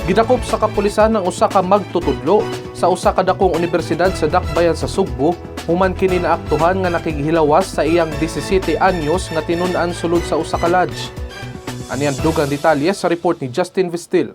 Gidakop sa kapulisan ng usa ka magtutudlo sa usa ka dakong universidad sa Dakbayan sa Sugbo, human kini naaktuhan nga nakighilawas sa iyang 17 anyos nga tinun-an sulod sa usa ka lodge. Aniang dugang detalye sa report ni Justin Vistil.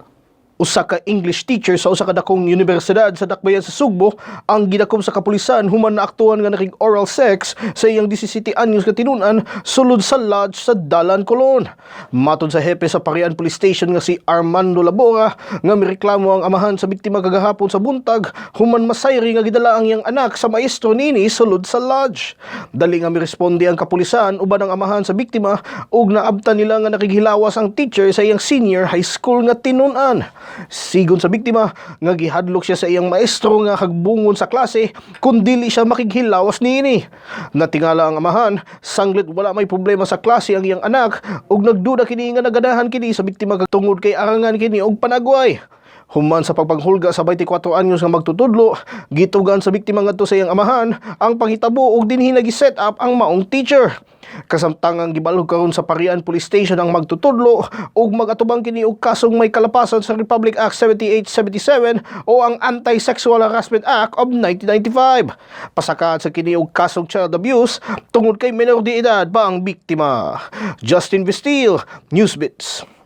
Usa ka English teacher sa usa ka dakong universidad sa Dakbayan sa Sugbo ang gidakop sa kapulisan human naaktuhan nga nakig-oral sex sa iyang 17 anyos nga tinun-an sulod sa lodge sa Dalan, Colon. Matod sa hepe sa Parian Police Station nga si Armando Labora nga mireklamo ang amahan sa biktima kagahapon sa buntag human masayri nga gidala ang iyang anak sa maestro nini sulod sa lodge. Dali nga miresponde ang kapulisan uban ang amahan sa biktima ug naabtan nila nga nakighilawas ang teacher sa iyang senior high school nga tinun-an. Sigon sa biktima nga gihadlok siya sa iyang maestro nga hagbungon sa klase kun dili siya makighilawas niini. Natingala ang amahan, sanglit wala may problema sa klase ang iyang anak ug nagduda kini nga naganahan kini sa biktima tungod kay arangan kini og panagway. Human sa pagpanghulga sa 24 anyos nga magtutudlo, gitugan sa biktima ngadto sa iyang amahan ang panghitabo ug dinhi nagi-set up ang maong teacher. Kasamtangang gibalog karon sa Parian Police Station ang magtutudlo ug magatubang kini og kasong may kalapasan sa Republic Act 7877 o ang Anti-Sexual Harassment Act of 1995. Pasakaad sa kini og kasong child abuse tungod kay menor de edad pa ang biktima. Justin Vistil, Newsbits.